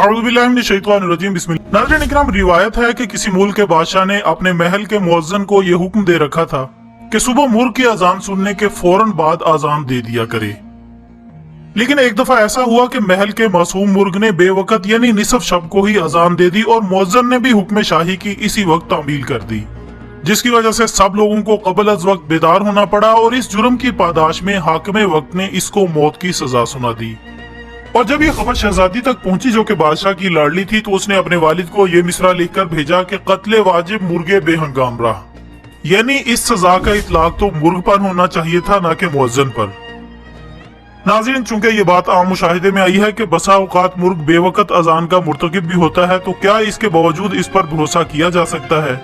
नाज़रीन इकराम, रिवायत है कि किसी मुल्क के बादशाह ने अपने महल के मुअज्जिन को यह हुक्म दे रखा था कि सुबह मुर्ग की अजान सुनने के फौरन बाद अजान दे दिया करे। लेकिन एक दफा ऐसा हुआ कि महल के मासूम मुर्ग ने बेवकत यानी निसफ शब को ही अजान दे दी और मुअज्जिन ने भी हुक्म शाही की इसी वक्त तामील कर दी, जिसकी वजह से सब लोगों को कबल अज वक्त बेदार होना पड़ा और इस जुर्म की पादाश में हाकिम वक्त ने इसको मौत की सजा सुना दी। और जब ये खबर शहजादी तक पहुंची जो कि बादशाह की लाडली थी, तो उसने अपने वालिद को ये मिसरा लिखकर भेजा कि कत्ले वाजिब मुर्गे बेहंगाम रहा, यानी इस सजा का इतलाक तो मुर्ग पर होना चाहिए था, ना कि मुअज्जिन पर। नाज़रीन, चूंकि ये बात आम मुशाहिदे में आई है कि बसा औकात मुर्ग बेवकत अजान का मुर्तकिब भी होता है, तो क्या इसके बावजूद इस पर भरोसा किया जा सकता है?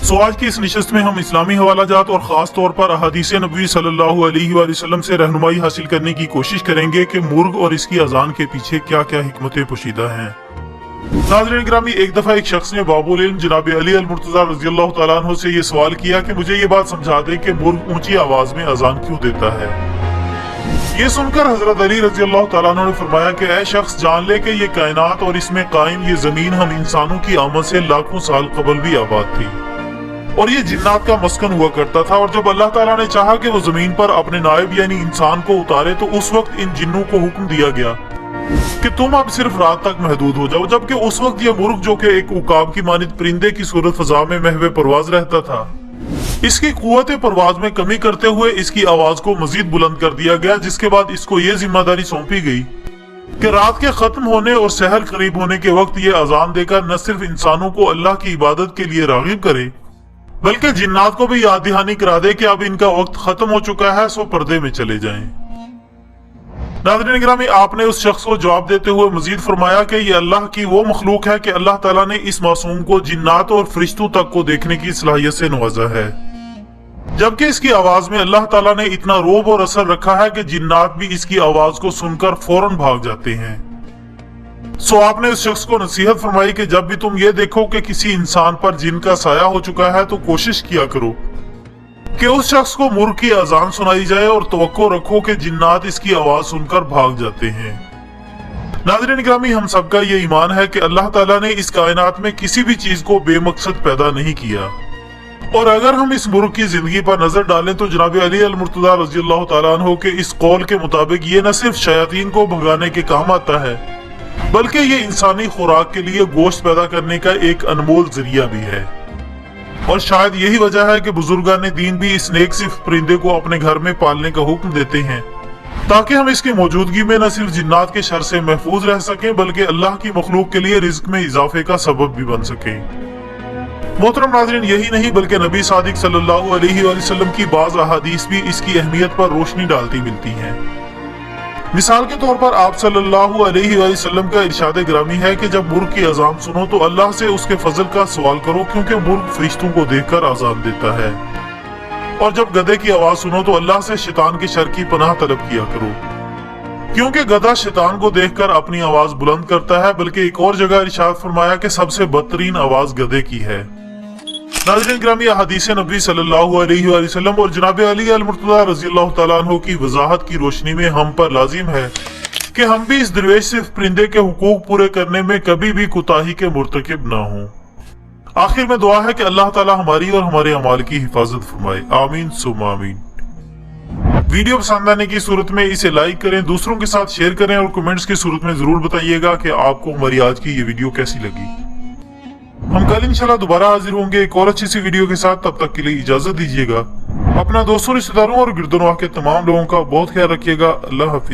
सो आज की इस निशस्त में हम इस्लामी हवालाजात और खास तौर पर अहादीसे नबवी सल्लल्लाहु अलैहि वसल्लम से रहनुमाई हासिल करने की कोशिश करेंगे कि मुर्ग और इसकी अजान के पीछे क्या क्या हिकमतें पोशीदा हैं। नाज़रीन गिरामी, एक दफा एक शख्स ने बाबुल इल्म जनाब अली अल मुर्तज़ा रज़ियल्लाहु तआला अन्हु से ये सवाल किया कि मुझे ये बात समझा दे कि मुर्ग ऊंची आवाज में अजान क्यों देता है। ये सुनकर हजरत अली रज़ियल्लाहु तआला अन्हु ने फरमाया कि ऐ शख्स, जान ले कि ये कायनात और इसमें कायम ये जमीन हम इंसानों की आमद से लाखों साल कबल भी आबाद थी और ये जिन्नात का मस्कन हुआ करता था। और जब अल्लाह ताला ने चाहा कि वो जमीन पर अपने नायब यानी इंसान को उतारे, तो उस वक्त इन जिन्नों को हुक्म दिया गया कि तुम अब सिर्फ रात तक महदूद हो जाओ। जबकि उस वक्त ये मुर्ग, जो कि एक उकाब की मानित परिंदे की सूरत फजा में महवे परवाज रहता था, इसकी कुव्वत परवाज में कमी करते हुए इसकी आवाज को मजीद बुलंद कर दिया गया, जिसके बाद इसको ये जिम्मेदारी सौंपी गई कि रात के खत्म होने और सहर करीब होने के वक्त ये अजान देकर न सिर्फ इंसानों को अल्लाह की इबादत के लिए रागिब करे, बल्कि जिन्नात को भी याद दहानी करा दे कि अब इनका वक्त खत्म हो चुका है, सो पर्दे में चले जाएं। नाज़रीन गिरामी, आपने उस शख्स को जवाब देते हुए मजीद फरमाया कि ये अल्लाह की वो मखलूक है कि अल्लाह ताला ने इस मासूम को जिन्नात और फरिश्तों तक को देखने की सलाहियत से नवाजा है, जबकि इसकी आवाज में अल्लाह ताला ने इतना रोब और असर रखा है कि जिन्नात भी इसकी आवाज को सुनकर फौरन भाग जाते हैं। सो आपने उस शख्स को नसीहत फरमाई कि जब भी तुम ये देखो कि किसी इंसान पर जिन का साया हो चुका है, तो कोशिश किया करो कि उस शख्स को मुर्ग की अजान सुनाई जाए और तवक्को रखो कि जिन्नात इसकी आवाज सुनकर भाग जाते हैं। नाज़रीन गिरामी, हम सबका ये ईमान है कि अल्लाह ताला ने इस कायनात में किसी भी चीज को बेमकसद पैदा नहीं किया, और अगर हम इस मुर्ग की जिंदगी पर नजर डालें तो जनाब अली अल मुर्तज़ा रज़ियल्लाहु तआला अन्हु के इस कौल के मुताबिक ये न सिर्फ शयातीन को भगाने के काम आता है, बल्कि ये इंसानी खुराक के लिए गोश्त पैदा करने का एक अनमोल जरिया भी है। और शायद यही वजह है कि बुजुर्गान दीन भी इस नेक सिर्फ परिंदे को अपने घर में पालने का हुक्म देते हैं, ताकि हम इसकी मौजूदगी में न सिर्फ जिन्नात के शर से महफूज रह सकें, बल्कि अल्लाह की मखलूक के लिए रिज्क में इजाफे का सबब भी बन सके। मोहतरम नाज़रीन, यही नहीं बल्कि नबी सादिक सल्लल्लाहु अलैहि वसल्लम की बाज़ अहादीस भी इसकी अहमियत पर रोशनी डालती मिलती हैं। मिसाल के तौर पर आप सल्लल्लाहु अलैहि वसल्लम का इरशाद ग्रामी है कि जब मुर्ग की अजान सुनो तो अल्लाह से उसके फजल का सवाल करो, क्योंकि मुर्ग फरिश्तों को देखकर अजान देता है। और जब गधे की आवाज सुनो तो अल्लाह से शैतान के शर की पनाह तलब किया करो, क्योंकि गधा शैतान को देखकर अपनी आवाज बुलंद करता है। बल्कि एक और जगह इरशाद फरमाया कि सबसे बदतरीन आवाज गधे की है। नाज़रीन गिरामी, हदीस नबी सल्लल्लाहु अलैहि वसल्लम और जनाब अली अल मुर्तज़ा रज़ियल्लाहु तआला अन्हु की वजाहत की रोशनी में हम पर लाजिम है कि हम भी इस दरवेश सिर्फ परिंदे के हुकूक पूरे करने में कभी भी कुताही के मुर्तकिब ना हों। आखिर में दुआ है कि अल्लाह ताला हमारी और हमारे अमाल की हिफाजत फरमाए। आमीन सुम्मा आमीन। वीडियो पसंद आने की सूरत में इसे लाइक करें, दूसरों के साथ शेयर करें और कमेंट्स की सूरत में जरूर बताइएगा कि आपको हमारी आज की ये वीडियो कैसी लगी। हम कल इंशाल्लाह दोबारा हाजिर होंगे एक और अच्छी सी वीडियो के साथ। तब तक के लिए इजाजत दीजिएगा। अपना दोस्तों, रिश्तेदारों और गिरदोनवाह के तमाम लोगों का बहुत ख्याल रखिएगा। अल्लाह हाफिज।